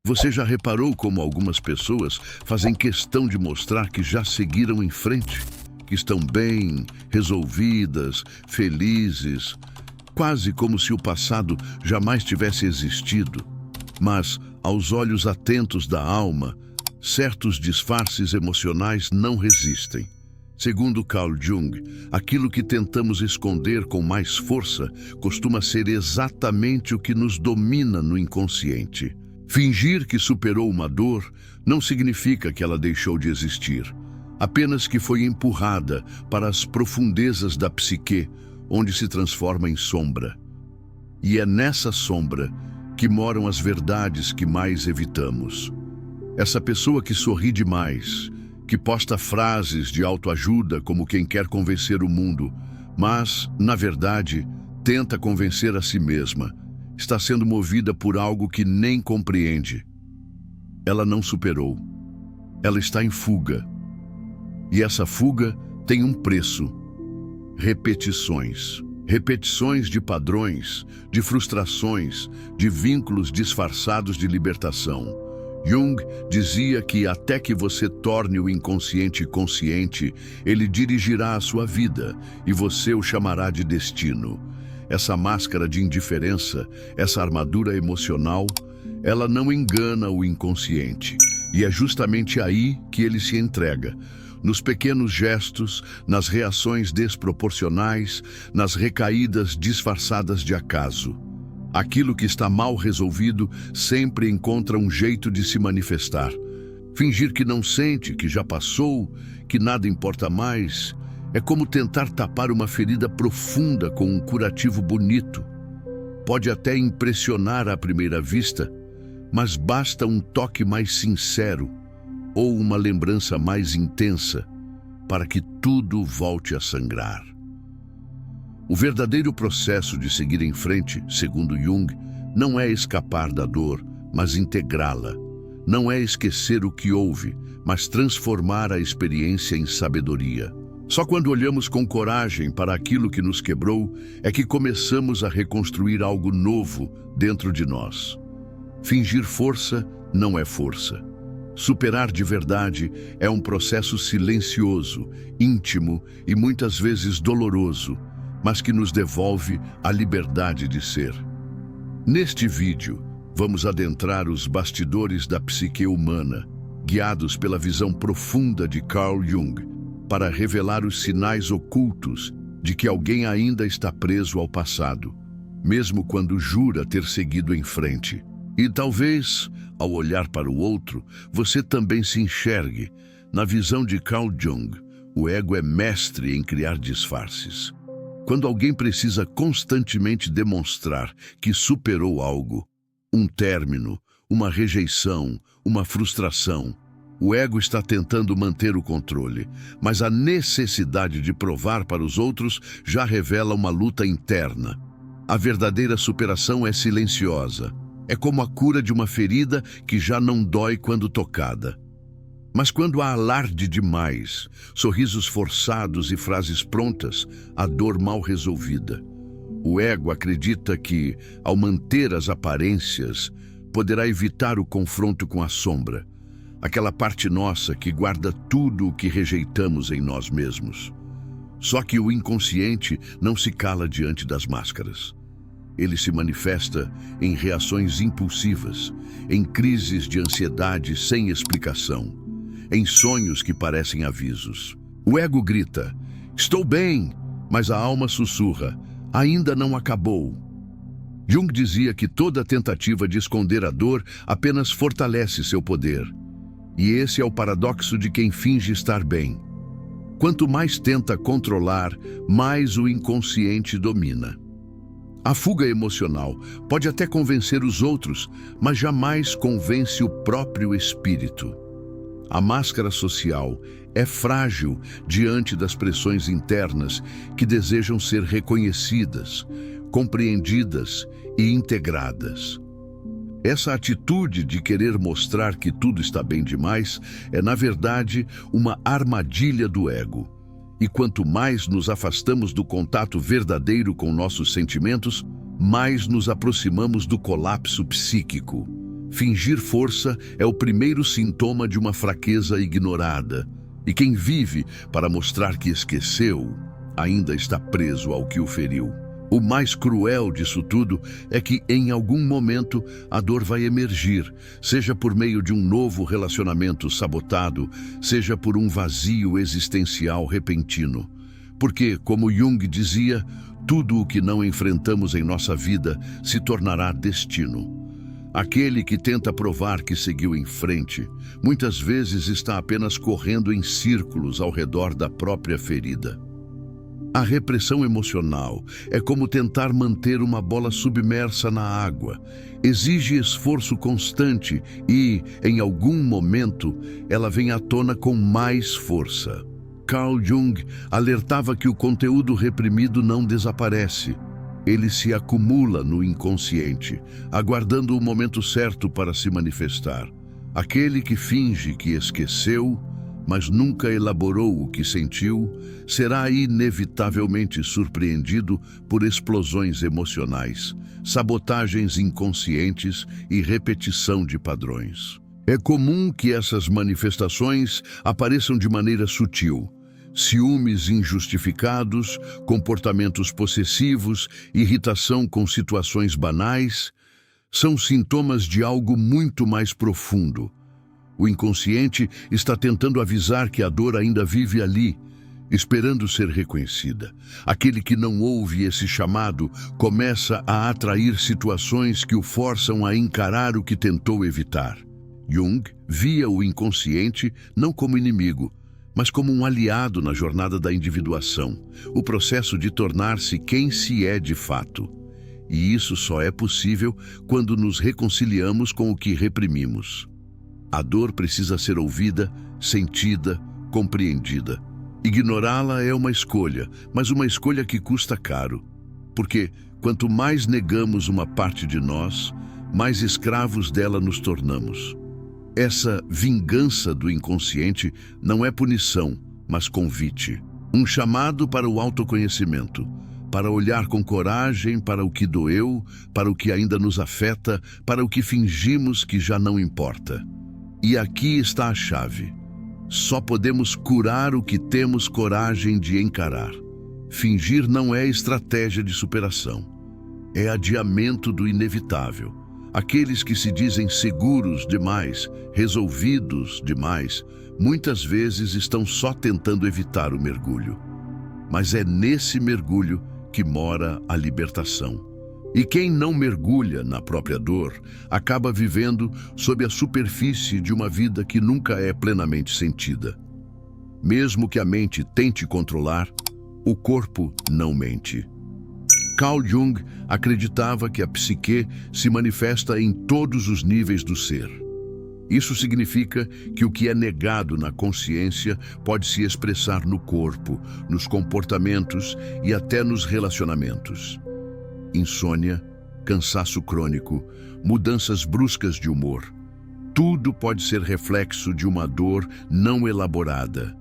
Você já reparou como algumas pessoas fazem questão de mostrar que já seguiram em frente, que estão bem, resolvidas, felizes, quase como se o passado jamais tivesse existido? Mas, aos olhos atentos da alma, certos disfarces emocionais não resistem. Segundo Carl Jung, aquilo que tentamos esconder com mais força costuma ser exatamente o que nos domina no inconsciente. Fingir que superou uma dor não significa que ela deixou de existir, apenas que foi empurrada para as profundezas da psique, onde se transforma em sombra. E é nessa sombra que moram as verdades que mais evitamos. Essa pessoa que sorri demais, que posta frases de autoajuda como quem quer convencer o mundo, mas, na verdade, tenta convencer a si mesma, está sendo movida por algo que nem compreende. Ela não superou. Ela está em fuga. E essa fuga tem um preço: repetições. Repetições de padrões, de frustrações, de vínculos disfarçados de libertação. Jung dizia que até que você torne o inconsciente consciente, ele dirigirá a sua vida e você o chamará de destino. Essa máscara de indiferença, essa armadura emocional, ela não engana o inconsciente. E é justamente aí que ele se entrega. Nos pequenos gestos, nas reações desproporcionais, nas recaídas disfarçadas de acaso. Aquilo que está mal resolvido sempre encontra um jeito de se manifestar. Fingir que não sente, que já passou, que nada importa mais, é como tentar tapar uma ferida profunda com um curativo bonito. Pode até impressionar à primeira vista, mas basta um toque mais sincero ou uma lembrança mais intensa para que tudo volte a sangrar. O verdadeiro processo de seguir em frente, segundo Jung, não é escapar da dor, mas integrá-la. Não é esquecer o que houve, mas transformar a experiência em sabedoria. Só quando olhamos com coragem para aquilo que nos quebrou é que começamos a reconstruir algo novo dentro de nós. Fingir força não é força. Superar de verdade é um processo silencioso, íntimo e muitas vezes doloroso, mas que nos devolve a liberdade de ser. Neste vídeo, vamos adentrar os bastidores da psique humana, guiados pela visão profunda de Carl Jung, para revelar os sinais ocultos de que alguém ainda está preso ao passado, mesmo quando jura ter seguido em frente. E talvez, ao olhar para o outro, você também se enxergue. Na visão de Carl Jung, o ego é mestre em criar disfarces. Quando alguém precisa constantemente demonstrar que superou algo, um término, uma rejeição, uma frustração, o ego está tentando manter o controle, mas a necessidade de provar para os outros já revela uma luta interna. A verdadeira superação é silenciosa. É como a cura de uma ferida que já não dói quando tocada. Mas quando há alarde demais, sorrisos forçados e frases prontas, a dor mal resolvida. O ego acredita que, ao manter as aparências, poderá evitar o confronto com a sombra, aquela parte nossa que guarda tudo o que rejeitamos em nós mesmos. Só que o inconsciente não se cala diante das máscaras. Ele se manifesta em reações impulsivas, em crises de ansiedade sem explicação, em sonhos que parecem avisos. O ego grita, estou bem, mas a alma sussurra, ainda não acabou. Jung dizia que toda tentativa de esconder a dor apenas fortalece seu poder. E esse é o paradoxo de quem finge estar bem. Quanto mais tenta controlar, mais o inconsciente domina. A fuga emocional pode até convencer os outros, mas jamais convence o próprio espírito. A máscara social é frágil diante das pressões internas que desejam ser reconhecidas, compreendidas e integradas. Essa atitude de querer mostrar que tudo está bem demais é, na verdade, uma armadilha do ego. E quanto mais nos afastamos do contato verdadeiro com nossos sentimentos, mais nos aproximamos do colapso psíquico. Fingir força é o primeiro sintoma de uma fraqueza ignorada, e quem vive para mostrar que esqueceu, ainda está preso ao que o feriu. O mais cruel disso tudo é que, em algum momento, a dor vai emergir, seja por meio de um novo relacionamento sabotado, seja por um vazio existencial repentino. Porque, como Jung dizia, tudo o que não enfrentamos em nossa vida se tornará destino. Aquele que tenta provar que seguiu em frente, muitas vezes está apenas correndo em círculos ao redor da própria ferida. A repressão emocional é como tentar manter uma bola submersa na água. Exige esforço constante e, em algum momento, ela vem à tona com mais força. Carl Jung alertava que o conteúdo reprimido não desaparece. Ele se acumula no inconsciente, aguardando o momento certo para se manifestar. Aquele que finge que esqueceu, mas nunca elaborou o que sentiu, será inevitavelmente surpreendido por explosões emocionais, sabotagens inconscientes e repetição de padrões. É comum que essas manifestações apareçam de maneira sutil. Ciúmes injustificados, comportamentos possessivos, irritação com situações banais, são sintomas de algo muito mais profundo. O inconsciente está tentando avisar que a dor ainda vive ali, esperando ser reconhecida. Aquele que não ouve esse chamado começa a atrair situações que o forçam a encarar o que tentou evitar. Jung via o inconsciente não como inimigo, mas como um aliado na jornada da individuação, o processo de tornar-se quem se é de fato. E isso só é possível quando nos reconciliamos com o que reprimimos. A dor precisa ser ouvida, sentida, compreendida. Ignorá-la é uma escolha, mas uma escolha que custa caro. Porque quanto mais negamos uma parte de nós, mais escravos dela nos tornamos. Essa vingança do inconsciente não é punição, mas convite. Um chamado para o autoconhecimento, para olhar com coragem para o que doeu, para o que ainda nos afeta, para o que fingimos que já não importa. E aqui está a chave. Só podemos curar o que temos coragem de encarar. Fingir não é estratégia de superação. É adiamento do inevitável. Aqueles que se dizem seguros demais, resolvidos demais, muitas vezes estão só tentando evitar o mergulho. Mas é nesse mergulho que mora a libertação. E quem não mergulha na própria dor acaba vivendo sob a superfície de uma vida que nunca é plenamente sentida. Mesmo que a mente tente controlar, o corpo não mente. Carl Jung acreditava que a psique se manifesta em todos os níveis do ser. Isso significa que o que é negado na consciência pode se expressar no corpo, nos comportamentos e até nos relacionamentos. Insônia, cansaço crônico, mudanças bruscas de humor. Tudo pode ser reflexo de uma dor não elaborada.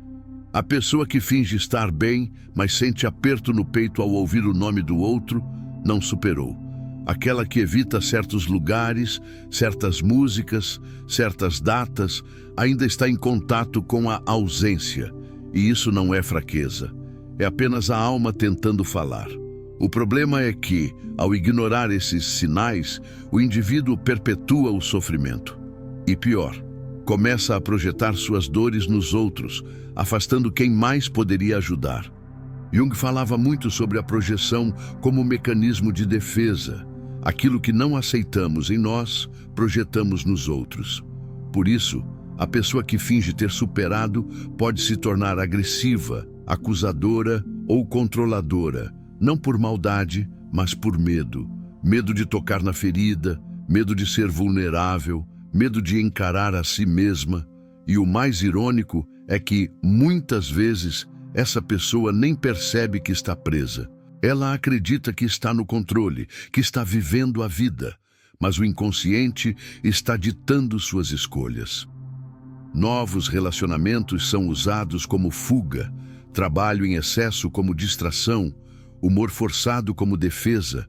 A pessoa que finge estar bem, mas sente aperto no peito ao ouvir o nome do outro, não superou. Aquela que evita certos lugares, certas músicas, certas datas, ainda está em contato com a ausência. E isso não é fraqueza. É apenas a alma tentando falar. O problema é que, ao ignorar esses sinais, o indivíduo perpetua o sofrimento. E pior, começa a projetar suas dores nos outros, afastando quem mais poderia ajudar. Jung falava muito sobre a projeção como mecanismo de defesa. Aquilo que não aceitamos em nós, projetamos nos outros. Por isso, a pessoa que finge ter superado pode se tornar agressiva, acusadora ou controladora, não por maldade, mas por medo. Medo de tocar na ferida, medo de ser vulnerável, medo de encarar a si mesma. E o mais irônico é que, muitas vezes, essa pessoa nem percebe que está presa. Ela acredita que está no controle, que está vivendo a vida, mas o inconsciente está ditando suas escolhas. Novos relacionamentos são usados como fuga, trabalho em excesso como distração, humor forçado como defesa.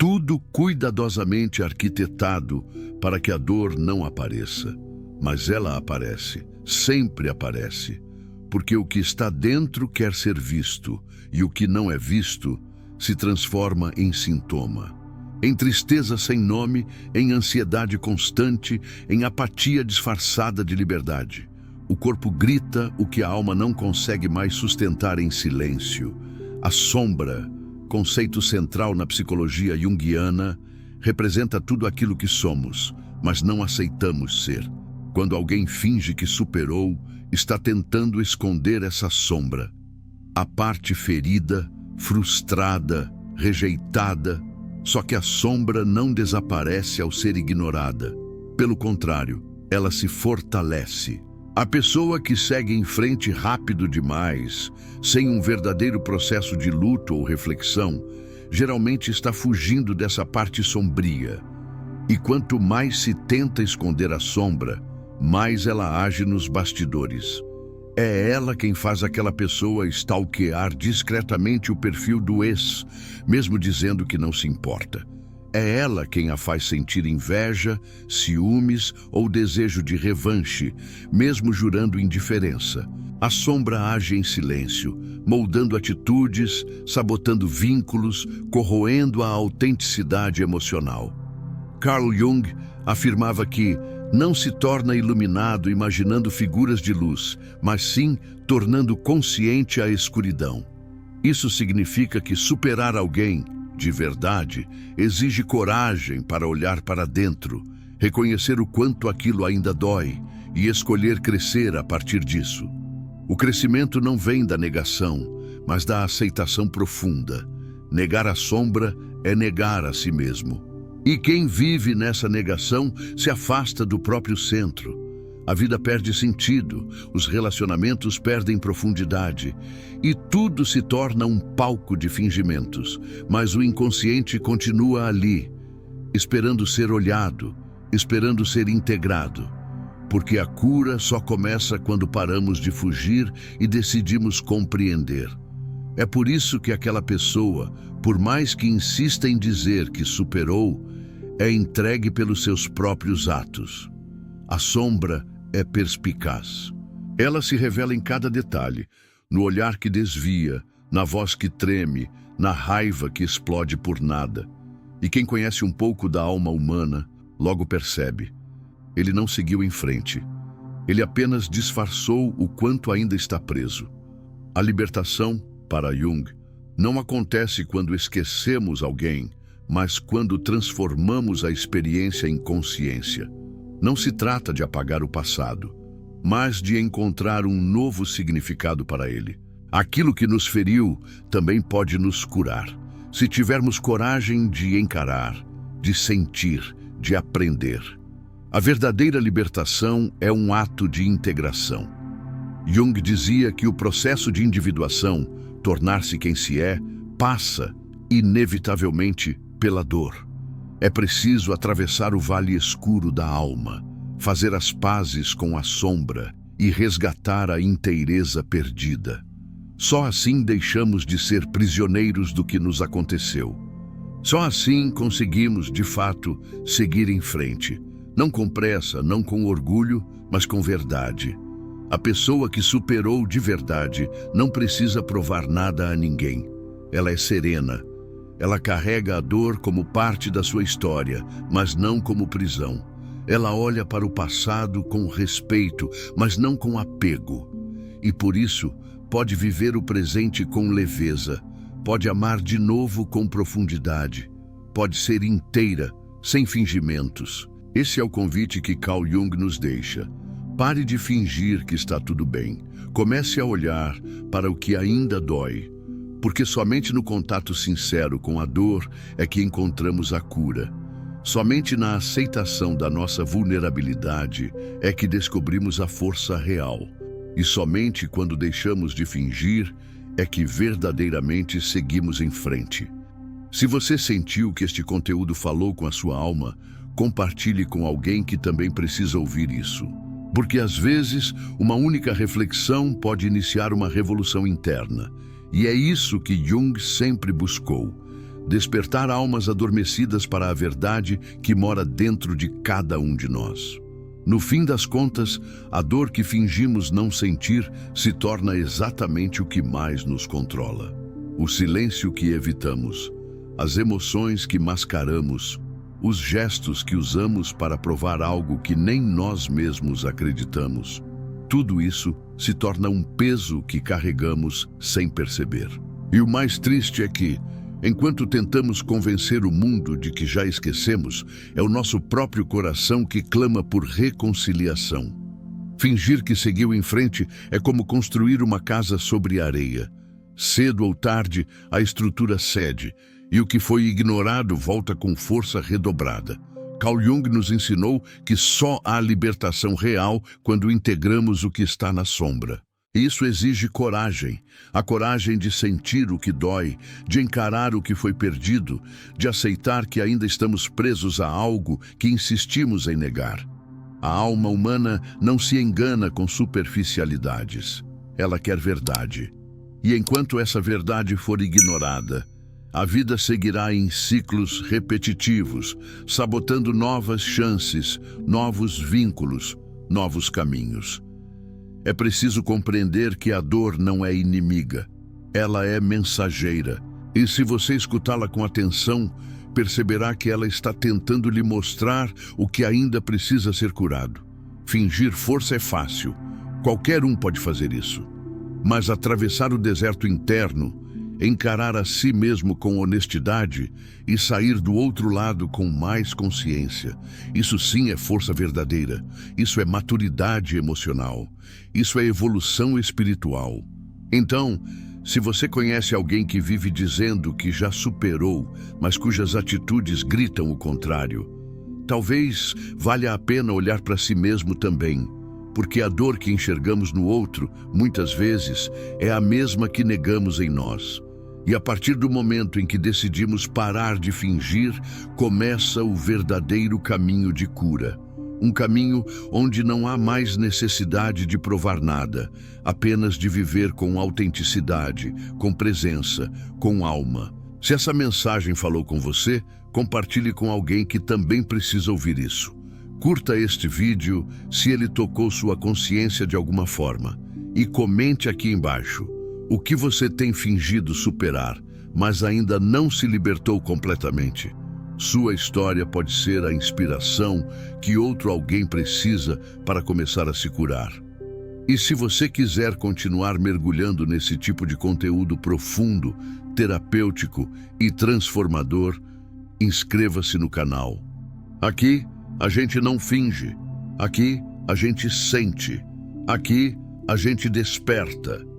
Tudo cuidadosamente arquitetado para que a dor não apareça. Mas ela aparece, sempre aparece, porque o que está dentro quer ser visto, e o que não é visto se transforma em sintoma. Em tristeza sem nome, em ansiedade constante, em apatia disfarçada de liberdade. O corpo grita o que a alma não consegue mais sustentar em silêncio. A sombra, conceito central na psicologia junguiana, representa tudo aquilo que somos, mas não aceitamos ser. Quando alguém finge que superou, está tentando esconder essa sombra. A parte ferida, frustrada, rejeitada, só que a sombra não desaparece ao ser ignorada. Pelo contrário, ela se fortalece. A pessoa que segue em frente rápido demais, sem um verdadeiro processo de luto ou reflexão, geralmente está fugindo dessa parte sombria. E quanto mais se tenta esconder a sombra, mais ela age nos bastidores. É ela quem faz aquela pessoa stalkear discretamente o perfil do ex, mesmo dizendo que não se importa. É ela quem a faz sentir inveja, ciúmes ou desejo de revanche, mesmo jurando indiferença. A sombra age em silêncio, moldando atitudes, sabotando vínculos, corroendo a autenticidade emocional. Carl Jung afirmava que não se torna iluminado imaginando figuras de luz, mas sim tornando consciente a escuridão. Isso significa que superar alguém, de verdade, exige coragem para olhar para dentro, reconhecer o quanto aquilo ainda dói e escolher crescer a partir disso. O crescimento não vem da negação, mas da aceitação profunda. Negar a sombra é negar a si mesmo. E quem vive nessa negação se afasta do próprio centro. A vida perde sentido, os relacionamentos perdem profundidade e tudo se torna um palco de fingimentos. Mas o inconsciente continua ali, esperando ser olhado, esperando ser integrado. Porque a cura só começa quando paramos de fugir e decidimos compreender. É por isso que aquela pessoa, por mais que insista em dizer que superou, é entregue pelos seus próprios atos. A sombra é perspicaz. Ela se revela em cada detalhe, no olhar que desvia, na voz que treme, na raiva que explode por nada. E quem conhece um pouco da alma humana, logo percebe. Ele não seguiu em frente. Ele apenas disfarçou o quanto ainda está preso. A libertação, para Jung, não acontece quando esquecemos alguém, mas quando transformamos a experiência em consciência. Não se trata de apagar o passado, mas de encontrar um novo significado para ele. Aquilo que nos feriu também pode nos curar, se tivermos coragem de encarar, de sentir, de aprender. A verdadeira libertação é um ato de integração. Jung dizia que o processo de individuação, tornar-se quem se é, passa, inevitavelmente, pela dor. É preciso atravessar o vale escuro da alma, fazer as pazes com a sombra e resgatar a inteireza perdida. Só assim deixamos de ser prisioneiros do que nos aconteceu. Só assim conseguimos, de fato, seguir em frente. Não com pressa, não com orgulho, mas com verdade. A pessoa que superou de verdade não precisa provar nada a ninguém. Ela é serena. Ela carrega a dor como parte da sua história, mas não como prisão. Ela olha para o passado com respeito, mas não com apego. E por isso, pode viver o presente com leveza, pode amar de novo com profundidade, pode ser inteira, sem fingimentos. Esse é o convite que Carl Jung nos deixa. Pare de fingir que está tudo bem. Comece a olhar para o que ainda dói. Porque somente no contato sincero com a dor é que encontramos a cura. Somente na aceitação da nossa vulnerabilidade é que descobrimos a força real. E somente quando deixamos de fingir é que verdadeiramente seguimos em frente. Se você sentiu que este conteúdo falou com a sua alma, compartilhe com alguém que também precisa ouvir isso. Porque às vezes, uma única reflexão pode iniciar uma revolução interna. E é isso que Jung sempre buscou. despertar almas adormecidas para a verdade que mora dentro de cada um de nós. No fim das contas, a dor que fingimos não sentir se torna exatamente o que mais nos controla. O silêncio que evitamos, as emoções que mascaramos, os gestos que usamos para provar algo que nem nós mesmos acreditamos. Tudo isso se torna um peso que carregamos sem perceber. E o mais triste é que, enquanto tentamos convencer o mundo de que já esquecemos, é o nosso próprio coração que clama por reconciliação. Fingir que seguiu em frente é como construir uma casa sobre areia. Cedo ou tarde, a estrutura cede, e o que foi ignorado volta com força redobrada. Carl Jung nos ensinou que só há libertação real quando integramos o que está na sombra. Isso exige coragem, a coragem de sentir o que dói, de encarar o que foi perdido, de aceitar que ainda estamos presos a algo que insistimos em negar. A alma humana não se engana com superficialidades. Ela quer verdade. E enquanto essa verdade for ignorada, a vida seguirá em ciclos repetitivos, sabotando novas chances, novos vínculos, novos caminhos. É preciso compreender que a dor não é inimiga, ela é mensageira. E se você escutá-la com atenção, perceberá que ela está tentando lhe mostrar o que ainda precisa ser curado. Fingir força é fácil, qualquer um pode fazer isso. Mas atravessar o deserto interno, encarar a si mesmo com honestidade e sair do outro lado com mais consciência. Isso sim é força verdadeira. Isso é maturidade emocional. Isso é evolução espiritual. Então, se você conhece alguém que vive dizendo que já superou, mas cujas atitudes gritam o contrário, talvez valha a pena olhar para si mesmo também. Porque a dor que enxergamos no outro, muitas vezes, é a mesma que negamos em nós. E a partir do momento em que decidimos parar de fingir, começa o verdadeiro caminho de cura. Um caminho onde não há mais necessidade de provar nada, apenas de viver com autenticidade, com presença, com alma. Se essa mensagem falou com você, compartilhe com alguém que também precisa ouvir isso. Curta este vídeo se ele tocou sua consciência de alguma forma e comente aqui embaixo o que você tem fingido superar, mas ainda não se libertou completamente. Sua história pode ser a inspiração que outro alguém precisa para começar a se curar. E se você quiser continuar mergulhando nesse tipo de conteúdo profundo, terapêutico e transformador, inscreva-se no canal. Aqui, a gente não finge. Aqui, a gente sente. Aqui, a gente desperta.